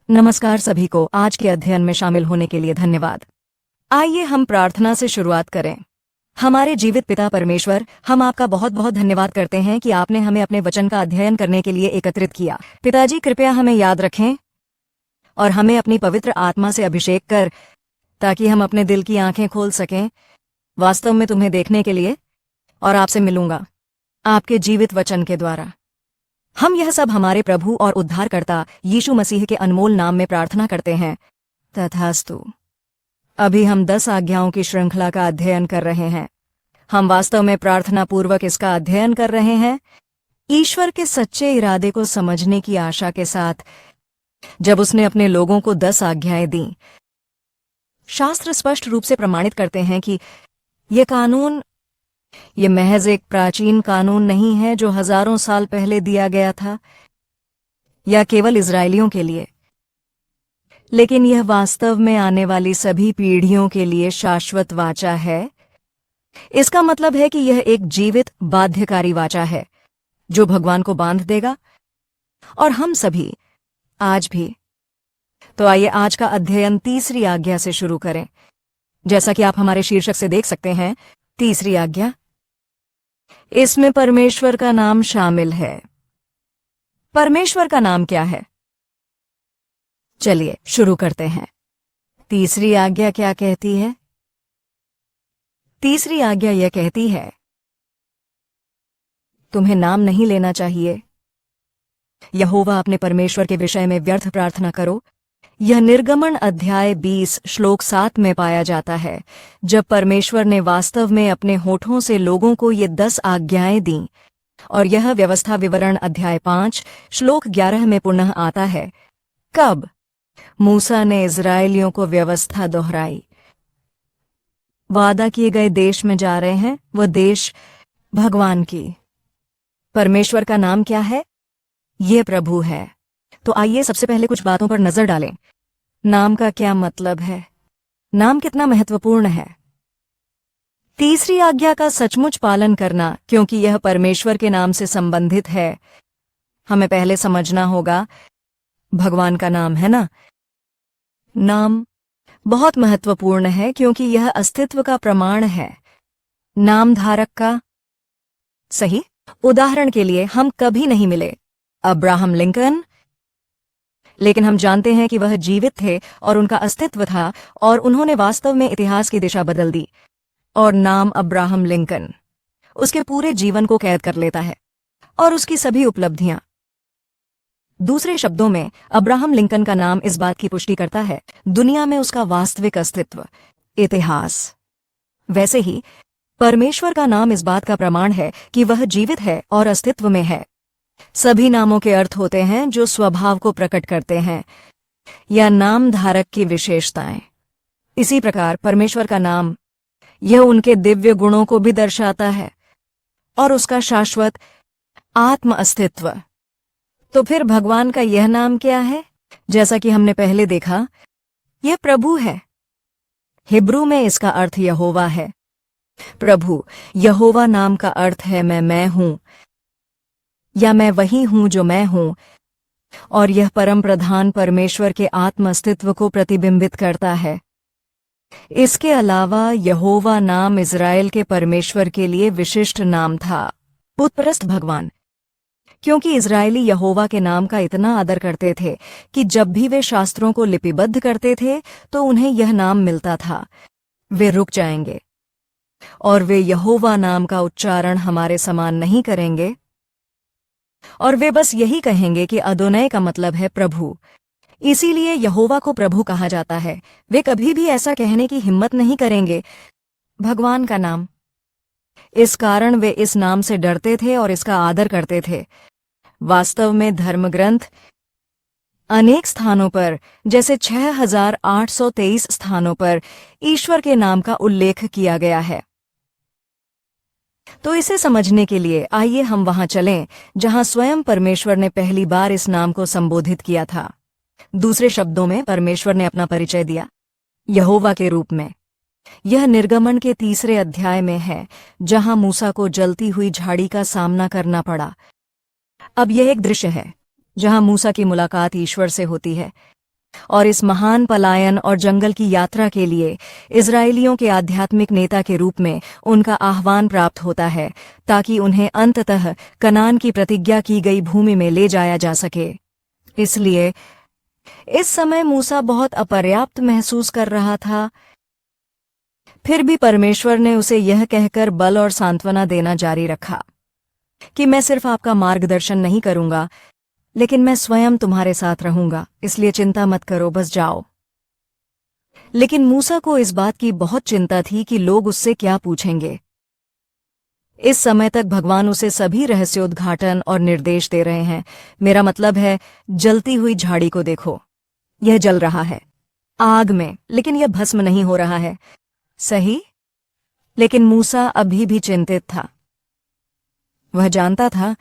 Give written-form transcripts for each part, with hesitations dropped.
नमस्कार सभी को। आज के अध्ययन में शामिल होने के लिए धन्यवाद। आइए हम प्रार्थना से शुरुआत करें। हमारे जीवित पिता परमेश्वर, हम आपका बहुत बहुत धन्यवाद करते हैं कि आपने हमें अपने वचन का अध्ययन करने के लिए एकत्रित किया। पिताजी, कृपया हमें याद रखें और हमें अपनी पवित्र आत्मा से अभिषेक कर, ताकि हम अपने दिल की आंखें खोल सकें वास्तव में तुम्हें देखने के लिए और आपसे मिलूंगा आपके जीवित वचन के द्वारा। हम यह सब हमारे प्रभु और उद्धारकर्ता यीशु मसीह के अनमोल नाम में प्रार्थना करते हैं, तथास्तु। अभी हम 10 आज्ञाओं की श्रृंखला का अध्ययन कर रहे हैं। हम वास्तव में प्रार्थना पूर्वक इसका अध्ययन कर रहे हैं, ईश्वर के सच्चे इरादे को समझने की आशा के साथ। जब उसने अपने लोगों को 10 आज्ञाएं दी, शास्त्र स्पष्ट रूप से प्रमाणित करते हैं कि ये महज एक प्राचीन कानून नहीं है जो हजारों साल पहले दिया गया था या केवल इजरायलियों के लिए, लेकिन यह वास्तव में आने वाली सभी पीढ़ियों के लिए शाश्वत वाचा है। इसका मतलब है कि यह एक जीवित बाध्यकारी वाचा है जो भगवान को बांध देगा, और हम सभी आज भी। तो आइए आज का अध्ययन तीसरी आज्ञा से शुरू करें। जैसा कि आप हमारे शीर्षक से देख सकते हैं, तीसरी आज्ञा, इसमें परमेश्वर का नाम शामिल है। परमेश्वर का नाम क्या है? चलिए शुरू करते हैं। तीसरी आज्ञा क्या कहती है? तीसरी आज्ञा यह कहती है, तुम्हें नाम नहीं लेना चाहिए। यहोवा अपने परमेश्वर के विषय में व्यर्थ प्रार्थना करो। यह निर्गमन अध्याय 20 श्लोक 7 में पाया जाता है, जब परमेश्वर ने वास्तव में अपने होठों से लोगों को ये 10 आज्ञाएं दीं, और यह व्यवस्था विवरण अध्याय 5 श्लोक 11 में पुनः आता है। कब मूसा ने इजरायलियों को व्यवस्था दोहराई। वादा किए गए देश में जा रहे हैं, वह देश भगवान की। परमेश्वर का नाम क्या है? ये प्रभु है। तो आइए सबसे पहले कुछ बातों पर नजर डालें। नाम का क्या मतलब है? नाम कितना महत्वपूर्ण है? तीसरी आज्ञा का सचमुच पालन करना, क्योंकि यह परमेश्वर के नाम से संबंधित है। हमें पहले समझना होगा, भगवान का नाम है ना। नाम बहुत महत्वपूर्ण है क्योंकि यह अस्तित्व का प्रमाण है, नाम धारक का। सही। उदाहरण के लिए, हम कभी नहीं मिले अब्राहम लिंकन, लेकिन हम जानते हैं कि वह जीवित थे और उनका अस्तित्व था, और उन्होंने वास्तव में इतिहास की दिशा बदल दी। और नाम अब्राहम लिंकन उसके पूरे जीवन को कैद कर लेता है और उसकी सभी उपलब्धियां। दूसरे शब्दों में, अब्राहम लिंकन का नाम इस बात की पुष्टि करता है दुनिया में उसका वास्तविक अस्तित्व, इतिहास। वैसे ही परमेश्वर का नाम इस बात का प्रमाण है कि वह जीवित है और अस्तित्व में है। सभी नामों के अर्थ होते हैं जो स्वभाव को प्रकट करते हैं या नाम धारक की विशेषताएं। इसी प्रकार परमेश्वर का नाम, यह उनके दिव्य गुणों को भी दर्शाता है और उसका शाश्वत आत्म अस्तित्व। तो फिर भगवान का यह नाम क्या है? जैसा कि हमने पहले देखा, यह प्रभु है। हिब्रू में इसका अर्थ यहोवा है। प्रभु, यहोवा नाम का अर्थ है मैं हूं, या मैं वही हूं जो मैं हूं, और यह परम प्रधान परमेश्वर के आत्म अस्तित्व को प्रतिबिंबित करता है। इसके अलावा यहोवा नाम इज़राइल के परमेश्वर के लिए विशिष्ट नाम था, पुत्रस्त भगवान, क्योंकि इज़राइली यहोवा के नाम का इतना आदर करते थे कि जब भी वे शास्त्रों को लिपिबद्ध करते थे तो उन्हें यह नाम मिलता था। वे रुक जाएंगे और वे यहोवा नाम का उच्चारण हमारे समान नहीं करेंगे, और वे बस यही कहेंगे कि अदोनै का मतलब है प्रभु। इसीलिए यहोवा को प्रभु कहा जाता है। वे कभी भी ऐसा कहने की हिम्मत नहीं करेंगे, भगवान का नाम। इस कारण वे इस नाम से डरते थे और इसका आदर करते थे। वास्तव में धर्मग्रंथ अनेक स्थानों पर, जैसे 6823 स्थानों पर, ईश्वर के नाम का उल्लेख किया गया है। तो इसे समझने के लिए आइए हम वहां चलें जहां स्वयं परमेश्वर ने पहली बार इस नाम को संबोधित किया था। दूसरे शब्दों में, परमेश्वर ने अपना परिचय दिया यहोवा के रूप में। यह निर्गमन के 3 अध्याय में है, जहां मूसा को जलती हुई झाड़ी का सामना करना पड़ा। अब यह एक दृश्य है जहां मूसा की मुलाकात ईश्वर से होती है। और इस महान पलायन और जंगल की यात्रा के लिए इजरायलियों के आध्यात्मिक नेता के रूप में उनका आह्वान प्राप्त होता है, ताकि उन्हें अंततः कनान की प्रतिज्ञा की गई भूमि में ले जाया जा सके। इसलिए इस समय मूसा बहुत अपर्याप्त महसूस कर रहा था। फिर भी परमेश्वर ने उसे यह कहकर बल और सांत्वना देना जारी रखा कि मैं सिर्फ आपका मार्गदर्शन नहीं करूंगा, लेकिन मैं स्वयं तुम्हारे साथ रहूंगा, इसलिए चिंता मत करो, बस जाओ। लेकिन मूसा को इस बात की बहुत चिंता थी कि लोग उससे क्या पूछेंगे। इस समय तक भगवान उसे सभी रहस्योद्घाटन और निर्देश दे रहे हैं। मेरा मतलब है, जलती हुई झाड़ी को देखो, यह जल रहा है आग में, लेकिन यह भस्म नहीं हो रहा है, सही? लेकिन मूसा अभी भी चिंतित था। वह जानता था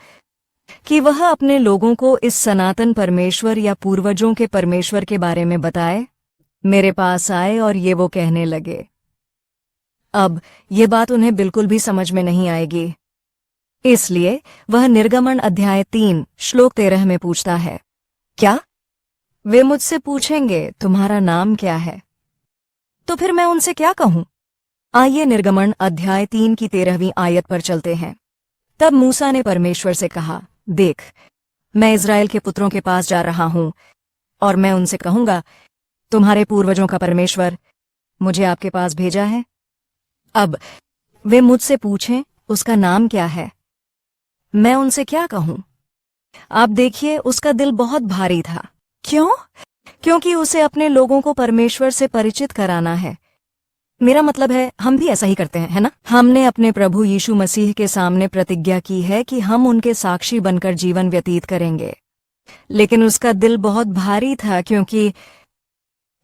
कि वह अपने लोगों को इस सनातन परमेश्वर या पूर्वजों के परमेश्वर के बारे में बताए। मेरे पास आए और ये वो कहने लगे। अब ये बात उन्हें बिल्कुल भी समझ में नहीं आएगी। इसलिए वह निर्गमन अध्याय 3 श्लोक 13 में पूछता है, क्या? वे मुझसे पूछेंगे तुम्हारा नाम क्या है? तो फिर मैं उनसे क्या कहूं? आइए निर्गमन अध्याय 3 की 13वीं आयत पर चलते हैं। तब मूसा ने परमेश्वर से कहा, देख, मैं इज़राइल के पुत्रों के पास जा रहा हूं और मैं उनसे कहूंगा, तुम्हारे पूर्वजों का परमेश्वर मुझे आपके पास भेजा है। अब वे मुझसे पूछें उसका नाम क्या है, मैं उनसे क्या कहूं? आप देखिए, उसका दिल बहुत भारी था। क्यों? क्योंकि उसे अपने लोगों को परमेश्वर से परिचित कराना है। मेरा मतलब है, हम भी ऐसा ही करते हैं, है ना? हमने अपने प्रभु यीशु मसीह के सामने प्रतिज्ञा की है कि हम उनके साक्षी बनकर जीवन व्यतीत करेंगे, लेकिन उसका दिल बहुत भारी था, क्योंकि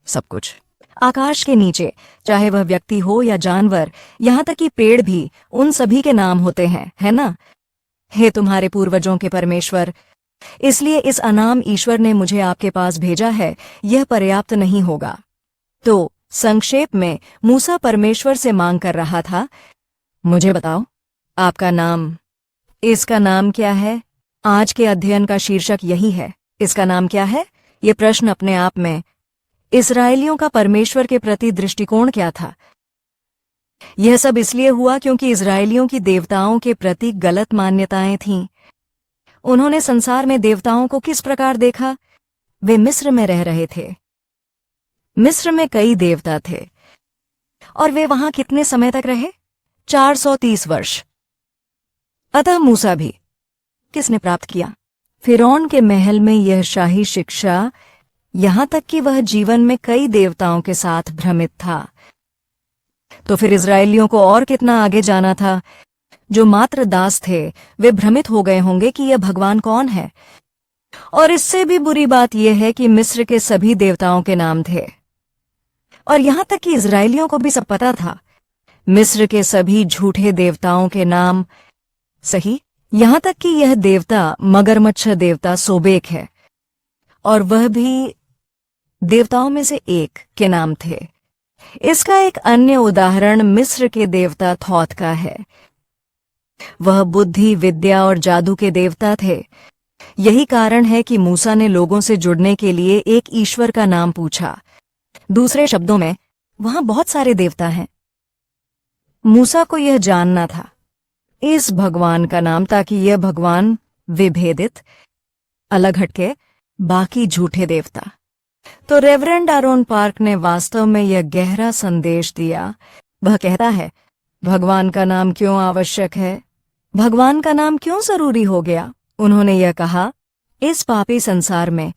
सब कुछ आकाश के नीचे, चाहे वह व्यक्ति हो या जानवर, यहां तक कि पेड़ भी, उन सभी के नाम होते हैं, है ना? हे तुम्हारे पूर्वजों के परमेश्वर, इसलिए इस अनाम ईश्वर ने मुझे आपके पास भेजा है, यह पर्याप्त नहीं होगा। तो संक्षेप में मूसा परमेश्वर से मांग कर रहा था, मुझे बताओ आपका नाम। इसका नाम क्या है? आज के अध्ययन का शीर्षक यही है, इसका नाम क्या है? ये प्रश्न अपने आप में इस्राएलियों का परमेश्वर के प्रति दृष्टिकोण क्या था? यह सब इसलिए हुआ क्योंकि इस्राएलियों की देवताओं के प्रति गलत मान्यताएं थीं। उन्होंने संसार में देवताओं को किस प्रकार देखा? वे मिस्र में रह रहे थे। मिस्र में कई देवता थे और वे वहां कितने समय तक रहे? 430 वर्ष। अतः मूसा भी किसने प्राप्त किया? फिरौन के महल में यह शाही शिक्षा, यहां तक कि वह जीवन में कई देवताओं के साथ भ्रमित था। तो फिर इस्राएलियों को और कितना आगे जाना था? जो मात्र दास थे, वे भ्रमित हो गए होंगे कि यह भगवान कौन है। और इससे भी बुरी बात यह है कि मिस्र के सभी देवताओं के नाम थे, और यहां तक कि इस्राएलियों को भी सब पता था, मिस्र के सभी झूठे देवताओं के नाम, सही? यहां तक कि यह देवता मगरमच्छ देवता सोबेक है, और वह भी देवताओं में से एक के नाम थे। इसका एक अन्य उदाहरण मिस्र के देवता थॉथ का है। वह बुद्धि, विद्या और जादू के देवता थे। यही कारण है कि मूसा ने लोगों से जुड़ने के लिए एक ईश्वर का नाम पूछा। दूसरे शब्दों में, वहां बहुत सारे देवता हैं। मूसा को यह जानना था इस भगवान का नाम, ताकि यह भगवान विभेदित, अलग हटके बाकी झूठे देवता। तो रेवरेंड आरोन पार्क ने वास्तव में यह गहरा संदेश दिया। वह कहता है, भगवान का नाम क्यों आवश्यक है? भगवान का नाम क्यों जरूरी हो गया? उन्होंने यह कहा, इस पापी संसार में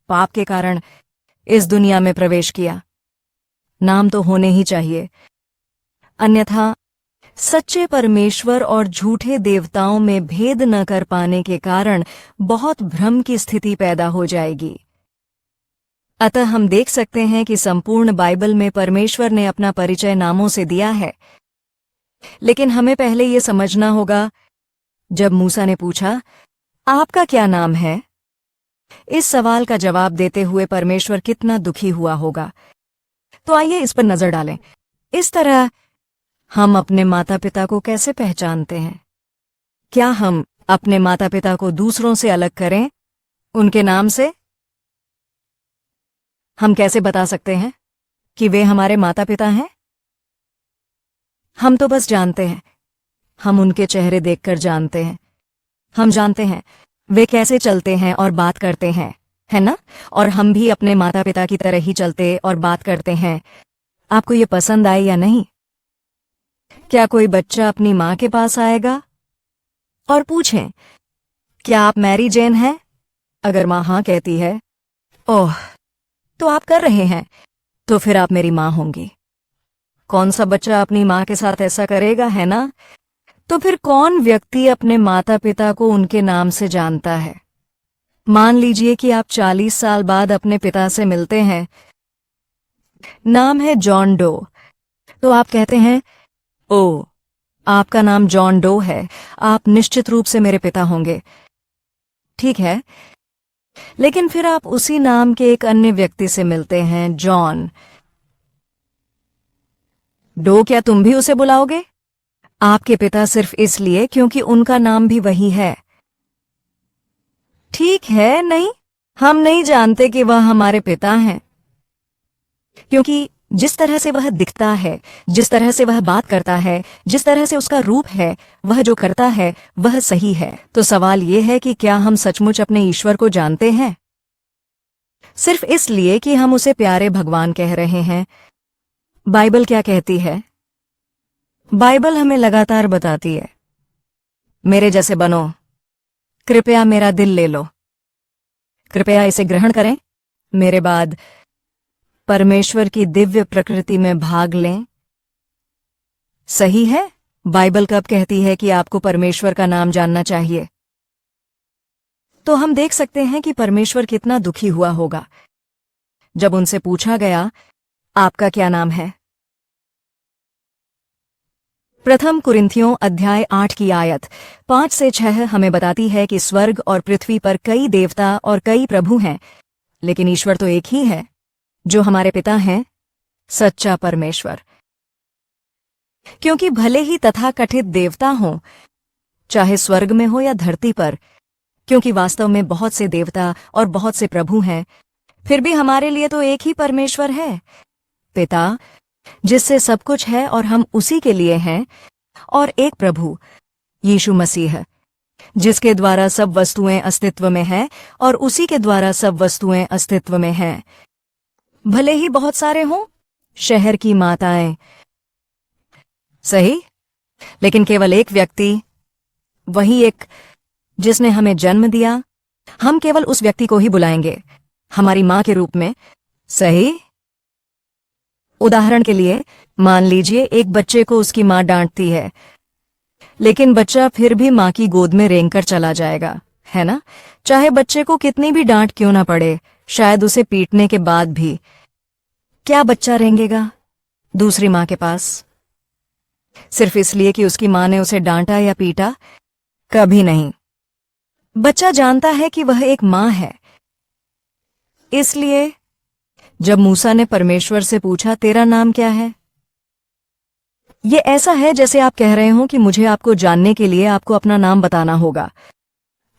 पाप के कारण इस दुनिया में प्रवेश किया, नाम तो होने ही चाहिए, अन्यथा सच्चे परमेश्वर और झूठे देवताओं में भेद न कर पाने के कारण बहुत भ्रम की स्थिति पैदा हो जाएगी। अतः हम देख सकते हैं कि संपूर्ण बाइबल में परमेश्वर ने अपना परिचय नामों से दिया है। लेकिन हमें पहले यह समझना होगा, जब मूसा ने पूछा, आपका क्या नाम है? इस सवाल का जवाब देते हुए परमेश्वर कितना दुखी हुआ होगा। तो आइए इस पर नजर डालें। इस तरह हम अपने माता पिता को कैसे पहचानते हैं? क्या हम अपने माता पिता को दूसरों से अलग करें उनके नाम से? हम कैसे बता सकते हैं कि वे हमारे माता पिता हैं? हम तो बस जानते हैं, हम उनके चेहरे देखकर जानते हैं। हम जानते हैं वे कैसे चलते हैं और बात करते हैं, है ना? और हम भी अपने माता पिता की तरह ही चलते और बात करते हैं। आपको ये पसंद आए या नहीं? क्या कोई बच्चा अपनी माँ के पास आएगा और पूछें, क्या आप मैरी जेन हैं? अगर माँ हाँ कहती है, ओह, तो आप कर रहे हैं, तो फिर आप मेरी माँ होंगी। कौन सा बच्चा अपनी माँ के साथ ऐसा करेगा, है ना? तो फिर कौन व्यक्ति अपने माता पिता को उनके नाम से जानता है? मान लीजिए कि आप 40 साल बाद अपने पिता से मिलते हैं। नाम है जॉन डो। तो आप कहते हैं, ओ, आपका नाम जॉन डो है, आप निश्चित रूप से मेरे पिता होंगे। ठीक है, लेकिन फिर आप उसी नाम के एक अन्य व्यक्ति से मिलते हैं, जॉन डो। क्या तुम भी उसे बुलाओगे आपके पिता सिर्फ इसलिए क्योंकि उनका नाम भी वही है? ठीक है, नहीं, हम नहीं जानते कि वह हमारे पिता हैं, क्योंकि जिस तरह से वह दिखता है, जिस तरह से वह बात करता है, जिस तरह से उसका रूप है, वह जो करता है वह सही है। तो सवाल यह है कि क्या हम सचमुच अपने ईश्वर को जानते हैं? सिर्फ इसलिए कि हम उसे प्यारे भगवान कह रहे हैं। बाइबल क्या कहती है? बाइबल हमें लगातार बताती है, मेरे जैसे बनो, कृपया मेरा दिल ले लो, कृपया इसे ग्रहण करें, मेरे बाद परमेश्वर की दिव्य प्रकृति में भाग लें। सही है? बाइबल कब कहती है कि आपको परमेश्वर का नाम जानना चाहिए? तो हम देख सकते हैं कि परमेश्वर कितना दुखी हुआ होगा जब उनसे पूछा गया, आपका क्या नाम है? प्रथम कुरिन्थियों अध्याय 8 की आयत 5 से 6 हमें बताती है कि स्वर्ग और पृथ्वी पर कई देवता और कई प्रभु हैं, लेकिन ईश्वर तो एक ही है, जो हमारे पिता हैं, सच्चा परमेश्वर। क्योंकि भले ही तथाकथित देवता हों, चाहे स्वर्ग में हो या धरती पर, क्योंकि वास्तव में बहुत से देवता और बहुत से प्रभु हैं, फिर भी हमारे लिए तो एक ही परमेश्वर है, पिता, जिससे सब कुछ है और हम उसी के लिए हैं, और एक प्रभु, यीशु मसीह है, जिसके द्वारा सब वस्तुएं अस्तित्व में हैं और उसी के द्वारा सब वस्तुएं अस्तित्व में हैं। भले ही बहुत सारे हों शहर की माताएं, सही, लेकिन केवल एक व्यक्ति, वही एक जिसने हमें जन्म दिया, हम केवल उस व्यक्ति को ही बुलाएंगे हमारी मां के रूप में, सही? उदाहरण के लिए, मान लीजिए एक बच्चे को उसकी मां डांटती है, लेकिन बच्चा फिर भी मां की गोद में रेंगकर चला जाएगा, है ना? चाहे बच्चे को कितनी भी डांट क्यों ना पड़े, शायद उसे पीटने के बाद भी। क्या बच्चा रेंगेगा दूसरी मां के पास सिर्फ इसलिए कि उसकी मां ने उसे डांटा या पीटा? कभी नहीं। बच्चा जानता है कि वह एक मां है। इसलिए जब मूसा ने परमेश्वर से पूछा, तेरा नाम क्या है? यह ऐसा है जैसे आप कह रहे हो कि मुझे आपको जानने के लिए आपको अपना नाम बताना होगा।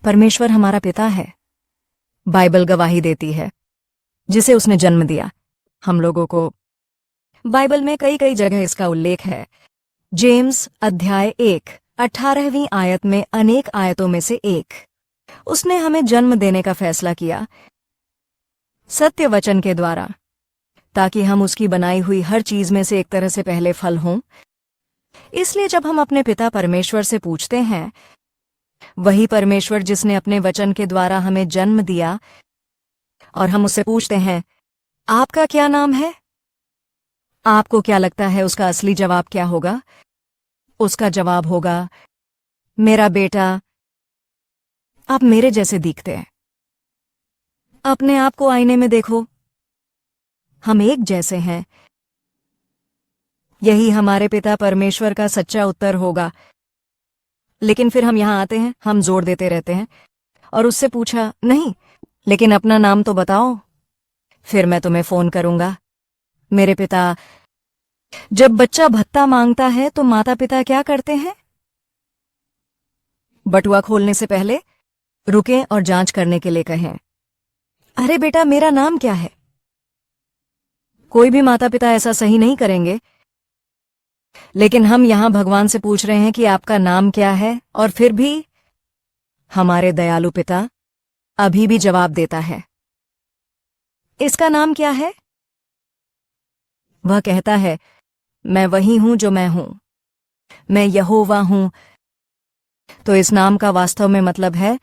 परमेश्वर हमारा पिता है, बाइबल गवाही देती है, जिसे उसने जन्म दिया हम लोगों को। बाइबल में कई कई जगह इसका उल्लेख है। जेम्स अध्याय 1 18वीं आयत में अनेक आयतों में से एक। उसने हमें जन्म देने का फैसला किया सत्य वचन के द्वारा, ताकि हम उसकी बनाई हुई हर चीज में से एक तरह से पहले फल हों। इसलिए जब हम अपने पिता परमेश्वर से पूछते हैं, वही परमेश्वर जिसने अपने वचन के द्वारा हमें जन्म दिया, और हम उससे पूछते हैं, आपका क्या नाम है? आपको क्या लगता है उसका असली जवाब क्या होगा? उसका जवाब होगा, मेरा बेटा, आप मेरे जैसे दिखते हैं। अपने आप को आईने में देखो, हम एक जैसे हैं। यही हमारे पिता परमेश्वर का सच्चा उत्तर होगा। लेकिन फिर हम यहां आते हैं, हम जोर देते रहते हैं और उससे पूछा, नहीं, लेकिन अपना नाम तो बताओ, फिर मैं तुम्हें फोन करूंगा। मेरे पिता, जब बच्चा भत्ता मांगता है तो माता पिता क्या करते हैं? बटुआ खोलने से पहले रुकें और जांच करने के लिए कहें, अरे बेटा, मेरा नाम क्या है? कोई भी माता पिता ऐसा सही नहीं करेंगे। लेकिन हम यहां भगवान से पूछ रहे हैं कि आपका नाम क्या है, और फिर भी हमारे दयालु पिता अभी भी जवाब देता है। इसका नाम क्या है? वह कहता है, मैं वही हूं जो मैं हूं, मैं यहोवा हूं। तो इस नाम का वास्तव में मतलब है,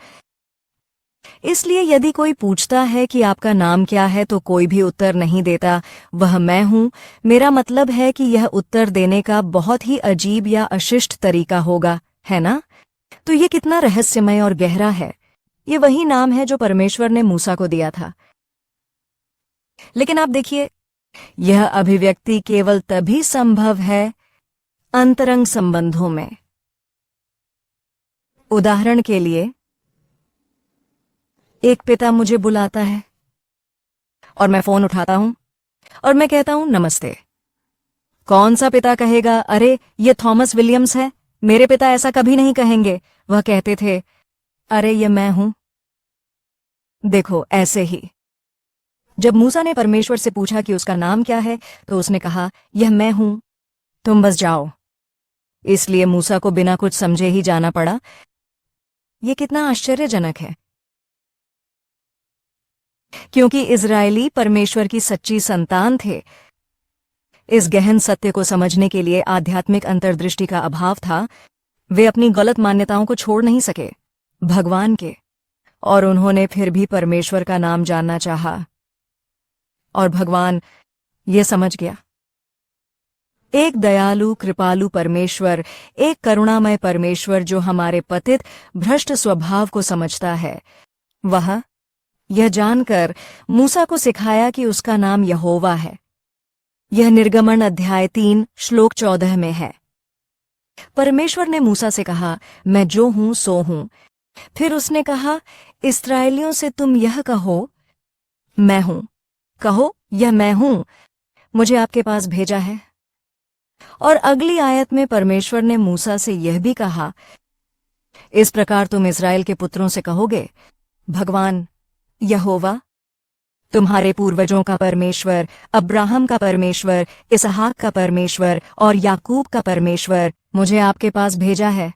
इसलिए यदि कोई पूछता है कि आपका नाम क्या है तो कोई भी उत्तर नहीं देता, वह मैं हूं। मेरा मतलब है कि यह उत्तर देने का बहुत ही अजीब या अशिष्ट तरीका होगा, है ना? तो ये कितना रहस्यमय और गहरा है। ये वही नाम है जो परमेश्वर ने मूसा को दिया था। लेकिन आप देखिए, यह अभिव्यक्ति केवल तभी संभव है अंतरंग संबंधों में। उदाहरण के लिए, एक पिता मुझे बुलाता है और मैं फोन उठाता हूं और मैं कहता हूं, नमस्ते। कौन सा पिता कहेगा, अरे ये थॉमस विलियम्स है? मेरे पिता ऐसा कभी नहीं कहेंगे। वह कहते थे, अरे ये मैं हूं। देखो, ऐसे ही जब मूसा ने परमेश्वर से पूछा कि उसका नाम क्या है, तो उसने कहा, यह मैं हूं, तुम बस जाओ। इसलिए मूसा को बिना कुछ समझे ही जाना पड़ा। यह कितना आश्चर्यजनक है, क्योंकि इजरायली परमेश्वर की सच्ची संतान थे। इस गहन सत्य को समझने के लिए आध्यात्मिक अंतर्दृष्टि का अभाव था। वे अपनी गलत मान्यताओं को छोड़ नहीं सके भगवान के, और उन्होंने फिर भी परमेश्वर का नाम जानना चाहा। और भगवान ये समझ गया। एक दयालु कृपालु परमेश्वर, एक करुणामय परमेश्वर जो हमारे पतित भ्रष्ट स्वभाव को समझता है, वह यह जानकर मूसा को सिखाया कि उसका नाम यहोवा है। यह निर्गमन अध्याय 3 श्लोक 14 में है। परमेश्वर ने मूसा से कहा, मैं जो हूं सो हूं। फिर उसने कहा, इस्राएलियों से तुम यह कहो, मैं हूं। कहो, यह मैं हूं मुझे आपके पास भेजा है। और अगली आयत में परमेश्वर ने मूसा से यह भी कहा, इस प्रकार तुम इस्राएल के पुत्रों से कहोगे, भगवान यहोवा, तुम्हारे पूर्वजों का परमेश्वर, अब्राहम का परमेश्वर, इसहाक का परमेश्वर और याकूब का परमेश्वर मुझे आपके पास भेजा है।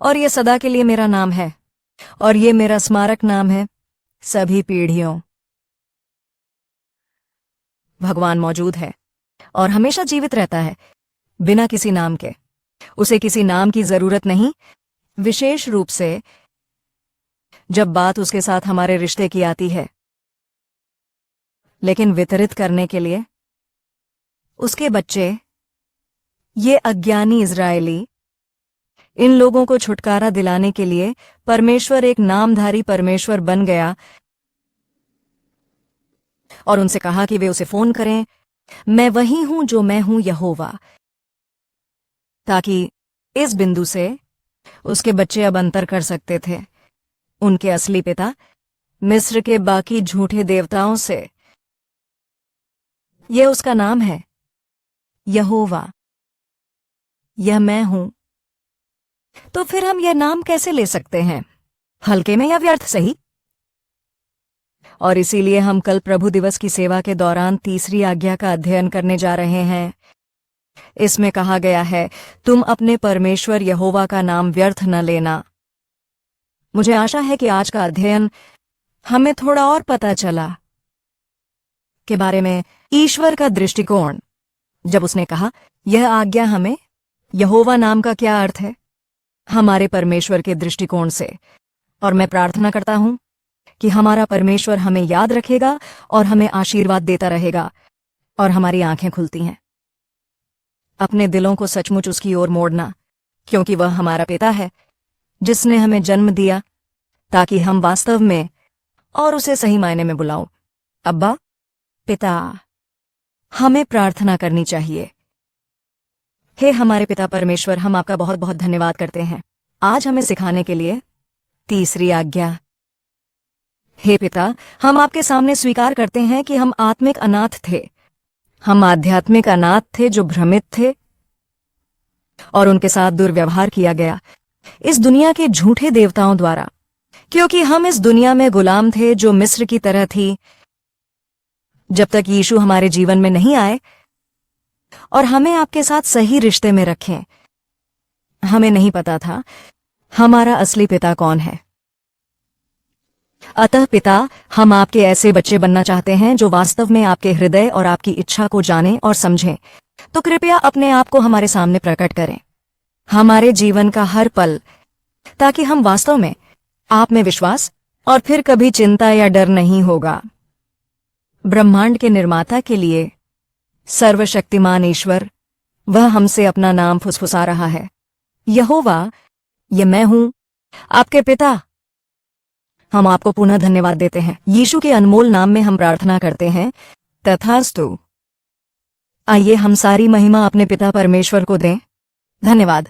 और ये सदा के लिए मेरा नाम है, और ये मेरा स्मारक नाम है सभी पीढ़ियों। भगवान मौजूद है और हमेशा जीवित रहता है, बिना किसी नाम के। उसे किसी नाम की जरूरत नहीं, विशेष रूप से जब बात उसके साथ हमारे रिश्ते की आती है। लेकिन वितरित करने के लिए उसके बच्चे, ये अज्ञानी इजरायली, इन लोगों को छुटकारा दिलाने के लिए परमेश्वर एक नामधारी परमेश्वर बन गया और उनसे कहा कि वे उसे फोन करें, मैं वही हूं जो मैं हूं यहोवा, ताकि इस बिंदु से उसके बच्चे अब अंतर कर सकते थे उनके असली पिता मिस्र के बाकी झूठे देवताओं से। यह उसका नाम है, यहोवा, यह मैं हूं। तो फिर हम यह नाम कैसे ले सकते हैं, हल्के में या व्यर्थ सही? और इसीलिए हम कल प्रभु दिवस की सेवा के दौरान तीसरी आज्ञा का अध्ययन करने जा रहे हैं। इसमें कहा गया है, तुम अपने परमेश्वर यहोवा का नाम व्यर्थ न लेना। मुझे आशा है कि आज का अध्ययन हमें थोड़ा और पता चला के बारे में ईश्वर का दृष्टिकोण। जब उसने कहा, यह आज्ञा हमें यहोवा नाम का क्या अर्थ है हमारे परमेश्वर के दृष्टिकोण से। और मैं प्रार्थना करता हूं कि हमारा परमेश्वर हमें याद रखेगा और हमें आशीर्वाद देता रहेगा, और हमारी आंखें खुलती हैं अपने दिलों को सचमुच उसकी ओर मोड़ना, क्योंकि वह हमारा पिता है जिसने हमें जन्म दिया ताकि हम वास्तव में और उसे सही मायने में बुलाओ, अब्बा, पिता। हमें प्रार्थना करनी चाहिए। हे हमारे पिता परमेश्वर, हम आपका बहुत बहुत धन्यवाद करते हैं आज हमें सिखाने के लिए तीसरी आज्ञा। हे पिता, हम आपके सामने स्वीकार करते हैं कि हम आत्मिक अनाथ थे। हम आध्यात्मिक अनाथ थे जो भ्रमित थे और उनके साथ दुर्व्यवहार किया गया इस दुनिया के झूठे देवताओं द्वारा, क्योंकि हम इस दुनिया में गुलाम थे जो मिस्र की तरह थी, जब तक यीशु हमारे जीवन में नहीं आए और हमें आपके साथ सही रिश्ते में रखें, हमें नहीं पता था हमारा असली पिता कौन है। अतः पिता, हम आपके ऐसे बच्चे बनना चाहते हैं जो वास्तव में आपके हृदय और आपकी इच्छा को जानें और समझें। तो कृपया अपने आप को हमारे सामने प्रकट करें, हमारे जीवन का हर पल, ताकि हम वास्तव में आप में विश्वास और फिर कभी चिंता या डर नहीं होगा। ब्रह्मांड के निर्माता के लिए सर्वशक्तिमान ईश्वर, वह हमसे अपना नाम फुसफुसा रहा है। यहोवा, ये मैं हूं, आपके पिता। हम आपको पुनः धन्यवाद देते हैं। यीशु के अनमोल नाम में हम प्रार्थना करते हैं, तथास्तु। आइए हम सारी महिमा अपने पिता परमेश्वर को दें। धन्यवाद।